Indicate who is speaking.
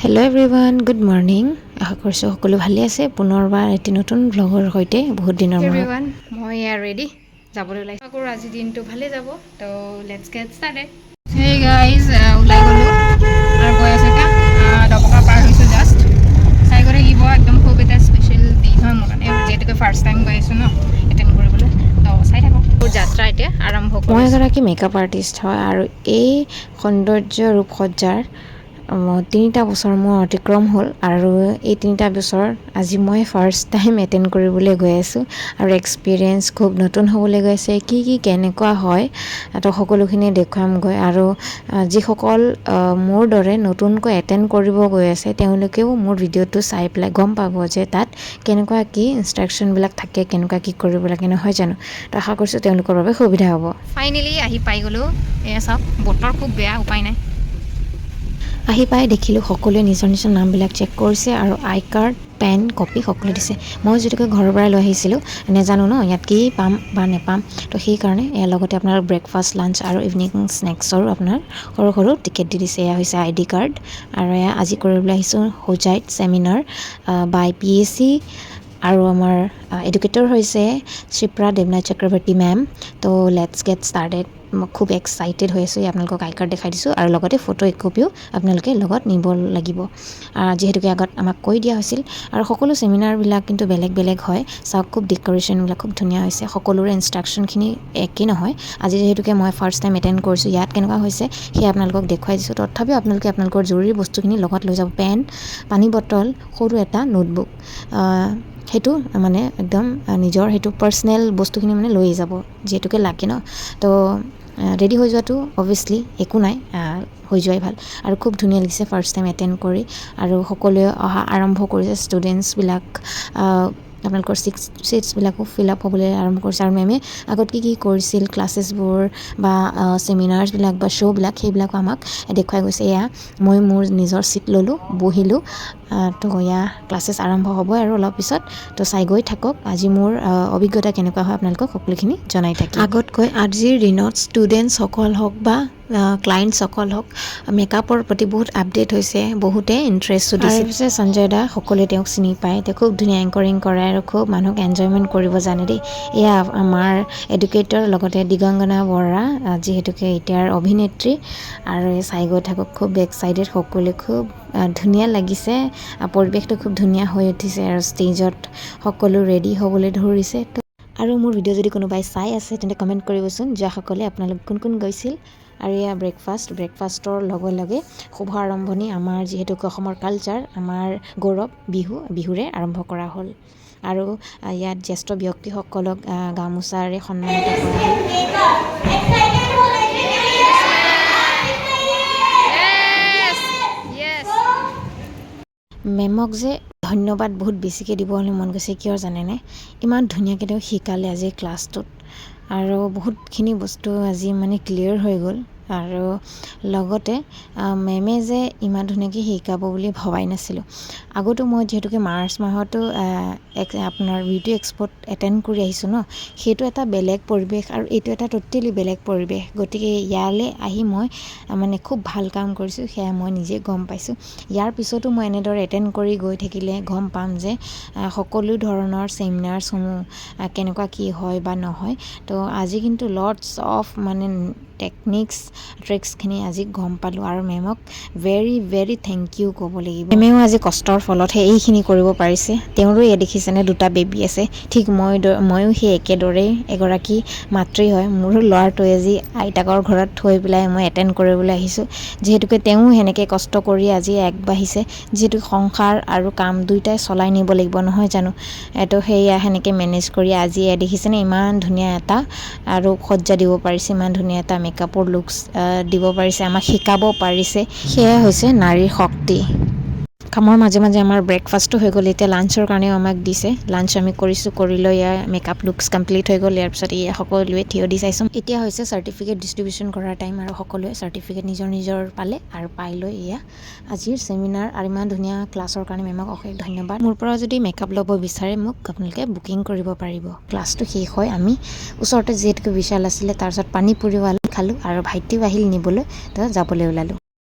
Speaker 1: Hello' everyone, good morning. আশা কৰিছোঁ সকলো ভালে আছে। পুনৰবাৰ এটি নতুন ব্লগৰ সৈতে বহুত দিনৰ মূৰত এভৰিৱান, মই ইয়াৰ ৰেডি যাবলৈ ওলাইছোঁ। আশা কৰোঁ আজি দিনটো ভালে যাব। তো let's gate started. Hey guys, ওলাই গ'লোঁ আৰু গৈ আছোঁ এতিয়া ডবকা পাৰ হৈছোঁ জাষ্ট। চাই গৈ থাকিব, একদম খুব এটা স্পেচিয়েল দিন হয় মোৰ কাৰণে, যিহেতুকে ফাৰ্ষ্ট টাইম গৈ আছোঁ ন এটেণ্ড কৰিবলৈ। তো চাই থাকক, মোৰ যাত্ৰা এতিয়া আৰম্ভ কৰিছোঁ। মই এগৰাকী মেকআপ আৰ্টিষ্ট হয় আৰু এই সৌন্দৰ্য ৰূপসজ্জাৰ 3টা বছৰ মোৰ অতিক্ৰম হ'ল আৰু এই 3টা বছৰ আজি মই ফাৰ্ষ্ট টাইম এটেণ্ড কৰিবলৈ গৈ আছোঁ আৰু এক্সপিৰিয়েঞ্চ খুব নতুন হ'বলৈ গৈছে। কি কেনেকুৱা হয় তো সকলোখিনি দেখুৱামগৈ আৰু যিসকল মোৰ দৰে নতুনকৈ এটেণ্ড কৰিব গৈ আছে তেওঁলোকেও মোৰ ভিডিঅ'টো চাই পেলাই গম পাব যে তাত কেনেকুৱা কি ইনষ্ট্ৰাকশ্যনবিলাক থাকে, কেনেকুৱা কি কৰিব লাগে, নহয় জানো। তো আশা কৰিছোঁ তেওঁলোকৰ বাবে সুবিধা হ'ব। ফাইনেলি আহি পাই গ'লোঁ। এয়া চাওক, বতৰ খুব বেয়া, উপায় নাই। আহি পাই দেখিলোঁ সকলোৱে নিজৰ নিজৰ নামবিলাক চেক কৰিছে আৰু আই কাৰ্ড, পেন, কপি সকলো দিছে। মই যিহেতুকে ঘৰৰ পৰাই লৈ আহিছিলোঁ, নেজানো ন ইয়াত কি পাম বা নেপাম। তো সেইকাৰণে ইয়াৰ লগতে আপোনাৰ ব্ৰেকফাষ্ট, লাঞ্চ আৰু ইভিনিং স্নেক্সৰো আপোনাৰ সৰু সৰু টিকেট দি দিছে। এয়া হৈছে ID কাৰ্ড আৰু এয়া আজি কৰিবলৈ আহিছোঁ হোজাইত ছেমিনাৰ বাই PAC আৰু আমাৰ এডুকেটৰ হৈছে শিপ্ৰা দেৱনাথ চক্ৰৱৰ্তী মেম। তো লেটছ গেট ষ্টাৰ্টেড। মই খুব এক্সাইটেড হৈ আছোঁ। আপোনালোকক আই কাৰ্ড দেখাই দিছোঁ আৰু লগতে ফটো একপিও আপোনালোকে লগত নিব লাগিব, যিহেতুকে আগত আমাক কৈ দিয়া হৈছিল। আৰু সকলো ছেমিনাৰবিলাক কিন্তু বেলেগ বেলেগ হয়। চাওক, খুব ডেক'ৰেশ্যনবিলাক খুব ধুনীয়া হৈছে। সকলোৰে ইনষ্ট্ৰাকশ্যনখিনি একেই নহয়। আজি যিহেতুকে মই ফাৰ্ষ্ট টাইম এটেণ্ড কৰিছোঁ, ইয়াত কেনেকুৱা হৈছে সেয়া আপোনালোকক দেখুৱাই দিছোঁ। তথাপিও আপোনালোকে আপোনালোকৰ জৰুৰী বস্তুখিনি লগত লৈ যাব। পেন, পানী বটল, সৰু এটা নোটবুক, সেইটো মানে একদম নিজৰ সেইটো পাৰ্চনেল বস্তুখিনি মানে লৈ যাব, যিহেতুকে লাগে ন। তো ৰেডি হৈ যোৱাটো অভিয়াছলি একো নাই, হৈ যোৱাই ভাল। আৰু খুব ধুনীয়া লাগিছে ফাৰ্ষ্ট টাইম এটেণ্ড কৰি। আৰু সকলোৱে অহা আৰম্ভ কৰিছে। ষ্টুডেণ্টছবিলাক আপোনালোকৰ ছিটছবিলাকো ফিল আপ হ'বলৈ আৰম্ভ কৰিছে। আৰু মেমে আগত কি কৰিছিল, ক্লাছেছবোৰ বা ছেমিনাৰ্ছবিলাক বা শ্ব'বিলাক, সেইবিলাকো আমাক দেখুৱাই গৈছে। এয়া মই মোৰ নিজৰ ছিট ল'লোঁ, বহিলোঁ। তো এয়া ক্লাছেছ আৰম্ভ হ'বই আৰু অলপ পিছত। তো চাই গৈ থাকক। আজি মোৰ অভিজ্ঞতা কেনেকুৱা হয় আপোনালোকক সকলোখিনি জনাই থাকিম। আগতকৈ আজিৰ দিনত ষ্টুডেণ্টছসকল হওক বা ক্লায়েণ্টছসকল হওক মেকআপৰ প্ৰতি বহুত আপডেট হৈছে, বহুতে ইণ্টাৰেষ্টো দিছে। পিছে সঞ্জয় দা, সকলোৱে তেওঁক চিনি পায়। তেওঁ খুব ধুনীয়া এংকৰিং কৰে আৰু খুব মানুহক এনজয়মেণ্ট কৰিব জানে দেই। এয়া আমাৰ এডুকেটৰ, লগতে দিগংগনা বৰা, যিহেতুকে এতিয়াৰ অভিনেত্ৰী। আৰু চাই গৈ থাকক, খুব এক্সাইটেড সকলোৱে। খুব ধুনীয়া লাগিছে, পৰিৱেশটো খুব ধুনীয়া হৈ উঠিছে আৰু ষ্টেজত সকলো ৰেডি হ'বলৈ ধৰিছে। আৰু মোৰ ভিডিঅ' যদি কোনোবাই চাই আছে তেন্তে কমেণ্ট কৰিবচোন যোৱাসকলে আপোনালোক কোন কোন গৈছিল। আৰু এয়া ব্ৰেকফাষ্টৰ লগে লগে শুভ আৰম্ভণি। আমাৰ যিহেতুকে অসমৰ কালচাৰ, আমাৰ গৌৰৱ বিহুৰে আৰম্ভ কৰা হ'ল। আৰু ইয়াত জ্যেষ্ঠ ব্যক্তিসকলক গামোচাৰে সন্মানিত কৰা হ'ল। মেমক যে ধন্যবাদ বহুত বেছিকৈ দিবলৈ মন গৈছে, কিয় জানেনে? ইমান ধুনীয়াকৈ তেওঁ শিকালে আজিৰ ক্লাছটোত আৰু বহুতখিনি বস্তু আজি মানে ক্লিয়াৰ হৈ গ'ল। আৰু লগতে মেমে যে ইমান ধুনীয়াকৈ শিকাব বুলি ভবাই নাছিলোঁ। আগতো মই যিহেতুকে মাৰ্চ মাহতো আপোনাৰ বিউটি এক্সপ'ত এটেণ্ড কৰি আহিছোঁ ন, সেইটো এটা বেলেগ পৰিৱেশ আৰু এইটো এটা ট'টেলি বেলেগ পৰিৱেশ। গতিকে ইয়ালৈ আহি মই মানে খুব ভাল কাম কৰিছোঁ, সেয়া মই নিজে গম পাইছোঁ। ইয়াৰ পিছতো মই এনেদৰে এটেণ্ড কৰি গৈ থাকিলে গম পাম যে সকলো ধৰণৰ ছেমিনাৰ্ছসমূহ কেনেকুৱা কি হয় বা নহয়। তো আজি কিন্তু লটছ অফ মানে টেকনিক্স, ট্ৰিক্সখিনি আজি গম পালোঁ আৰু মেমক ভেৰি থেংক ইউ ক'ব লাগিব। মেমেও আজি কষ্টৰ ফলতহে এইখিনি কৰিব পাৰিছে। তেওঁৰো এয়া দেখিছেনে, 2টা বেবী আছে। ঠিক ময়ো সেই একেদৰেই এগৰাকী মাতৃ হয়। মোৰো ল'ৰাটোৱে আজি আইতাকৰ ঘৰত থৈ পেলাই মই এটেণ্ড কৰিবলৈ আহিছোঁ, যিহেতুকে তেওঁ সেনেকৈ কষ্ট কৰি আজি আগবাঢ়িছে। যিহেতু সংসাৰ আৰু কাম দুয়োটাই চলাই নিব লাগিব, নহয় জানো। তো সেয়া সেনেকৈ মেনেজ কৰি আজি দেখিছেনে ইমান ধুনীয়া এটা ৰূপসজ্জা দিব পাৰিছে, ইমান ধুনীয়া এটা মেকআপৰ লুকছ দিব পাৰিছে, আমাক শিকাব পাৰিছে। সেয়াই হৈছে নাৰীৰ শক্তি। কামৰ মাজে মাজে আমাৰ ব্ৰেকফাষ্টটো হৈ গ'ল। এতিয়া লাঞ্চৰ কাৰণেও আমাক দিছে। লাঞ্চ আমি কৰিছোঁ, কৰি লৈ ইয়াৰ মেকআপ লুকছ কমপ্লিট হৈ গ'ল। ইয়াৰ পিছত এয়া সকলোৱে থিয় দি চাইছোঁ। এতিয়া হৈছে চাৰ্টিফিকেট ডিষ্ট্ৰিবিউশ্যন কৰাৰ টাইম আৰু সকলোৱে চাৰ্টিফিকেট নিজৰ পালে আৰু পাই লৈ এয়া আজিৰ ছেমিনাৰ আৰু ইমান ধুনীয়া ক্লাছৰ কাৰণে মেমক অশেষ ধন্যবাদ। মোৰ পৰা যদি মেকআপ ল'ব বিচাৰে মোক আপোনালোকে বুকিং কৰিব পাৰিব। ক্লাছটো শেষ হয় আমি ওচৰতে যিহেতুকে বিশাল আছিলে, তাৰপিছত পানী পুৰিও খালোঁ আৰু ভাইটিও আহিল নিবলৈ, তো যাবলৈ ওলালোঁ।